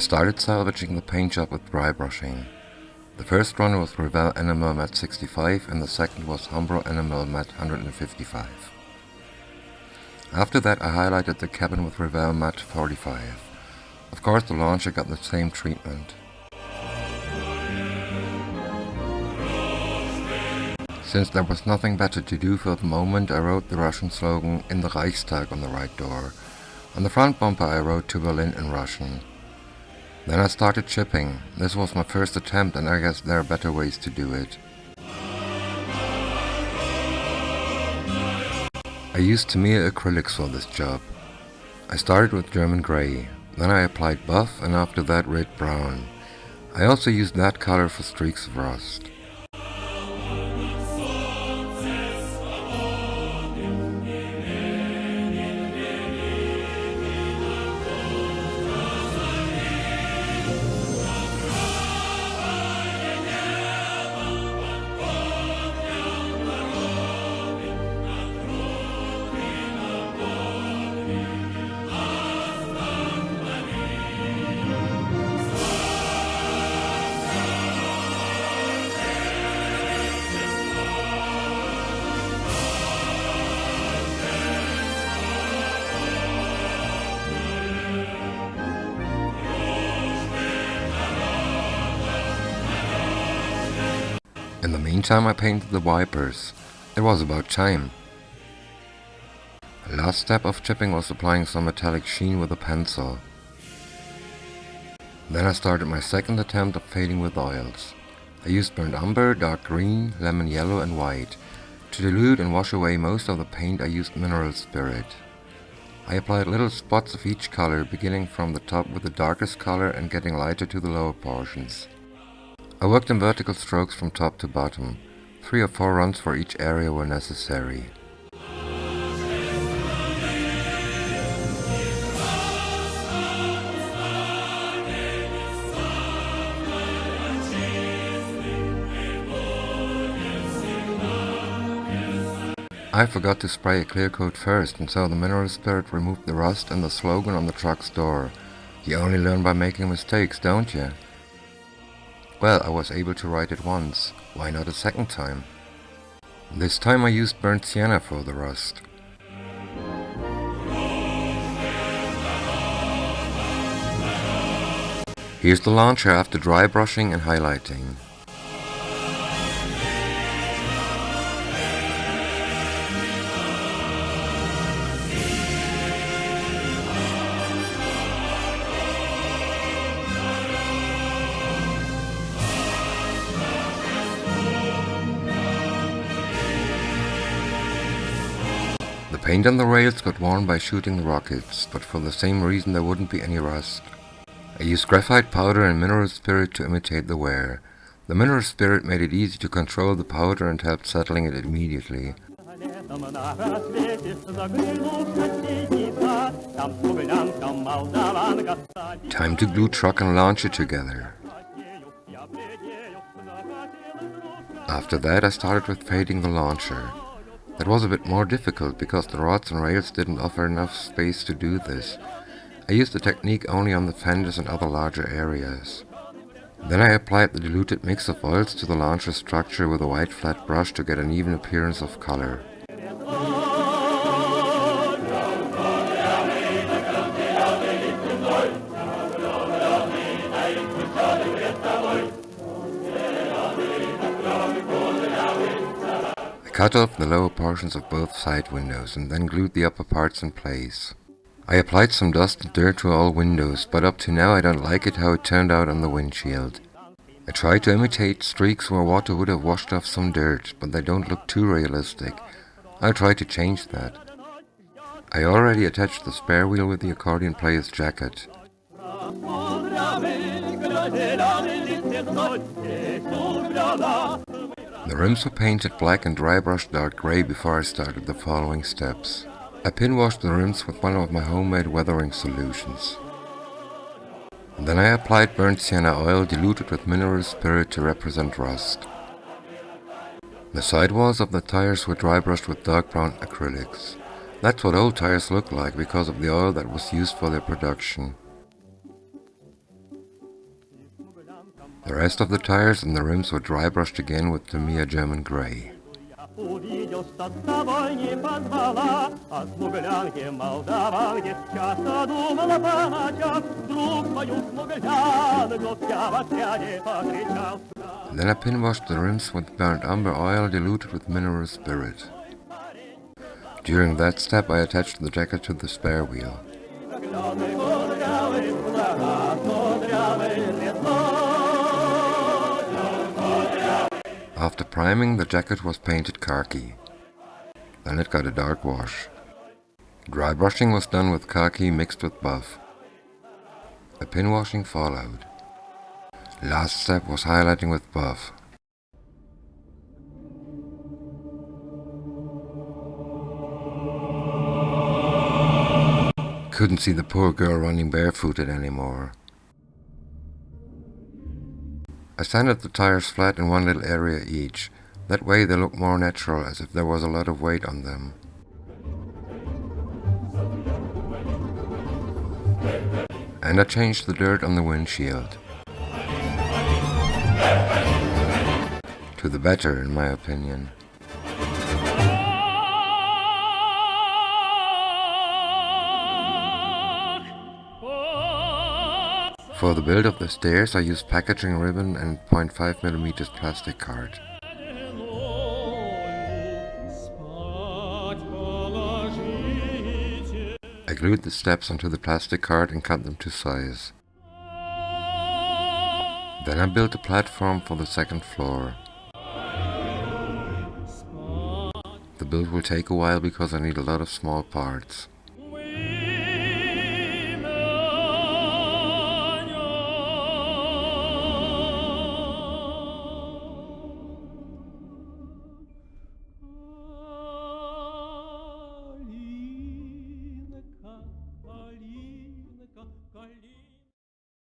started salvaging the paint job with dry brushing. The first run was Revell Enamel Matte 65 and the second was Umbro Enamel Matte 155. After that I highlighted the cabin with Revell Matte 45. Of course the launcher got the same treatment. Since there was nothing better to do for the moment, I wrote the Russian slogan "In the Reichstag" on the right door. On the front bumper I wrote "To Berlin" in Russian. Then I started chipping. This was my first attempt and I guess there are better ways to do it. I used Tamiya acrylics for this job. I started with German grey, then I applied buff and after that red brown. I also used that color for streaks of rust. In the meantime I painted the wipers. It was about time. The last step of chipping was applying some metallic sheen with a pencil. Then I started my second attempt of fading with oils. I used burnt umber, dark green, lemon yellow and white. To dilute and wash away most of the paint I used mineral spirit. I applied little spots of each color, beginning from the top with the darkest color and getting lighter to the lower portions. I worked in vertical strokes from top to bottom. 3 or 4 runs for each area were necessary. I forgot to spray a clear coat first, and so the mineral spirit removed the rust and the slogan on the truck's door. You only learn by making mistakes, don't you? Well, I was able to write it once. Why not a second time? This time I used burnt sienna for the rust. Here's the launcher after dry brushing and highlighting. The paint on the rails got worn by shooting the rockets, but for the same reason there wouldn't be any rust. I used graphite powder and mineral spirit to imitate the wear. The mineral spirit made it easy to control the powder and helped settling it immediately. Time to glue truck and launcher together. After that I started with fading the launcher. That was a bit more difficult because the rods and rails didn't offer enough space to do this. I used the technique only on the fenders and other larger areas. Then I applied the diluted mix of oils to the launcher structure with a white flat brush to get an even appearance of color. I cut off the lower portions of both side windows and then glued the upper parts in place. I applied some dust and dirt to all windows, but up to now I don't like it how it turned out on the windshield. I tried to imitate streaks where water would have washed off some dirt, but they don't look too realistic. I'll try to change that. I already attached the spare wheel with the accordion player's jacket. The rims were painted black and dry brushed dark grey before I started the following steps. I pin washed the rims with one of my homemade weathering solutions. Then I applied burnt sienna oil diluted with mineral spirit to represent rust. The sidewalls of the tires were dry brushed with dark brown acrylics. That's what old tires look like because of the oil that was used for their production. The rest of the tires and the rims were dry brushed again with Tamiya German grey. Увидел, что с тобой не позвала, а смуглянке молдаванке часто думала по ночам, вдруг мою смуглянку я в отряде повстречал. Then I pin washed the rims with burnt umber oil diluted with mineral spirit. During that step I attached the jacket to the spare wheel. After priming, the jacket was painted khaki. Then it got a dark wash. Dry brushing was done with khaki mixed with buff. A pin washing followed. Last step was highlighting with buff. Couldn't see the poor girl running barefooted anymore. I sanded the tires flat in one little area each. That way they look more natural, as if there was a lot of weight on them. And I changed the dirt on the windshield. To the better, in my opinion. For the build of the stairs I used packaging ribbon and 0.5mm plastic card. I glued the steps onto the plastic card and cut them to size. Then I built a platform for the second floor. The build will take a while because I need a lot of small parts.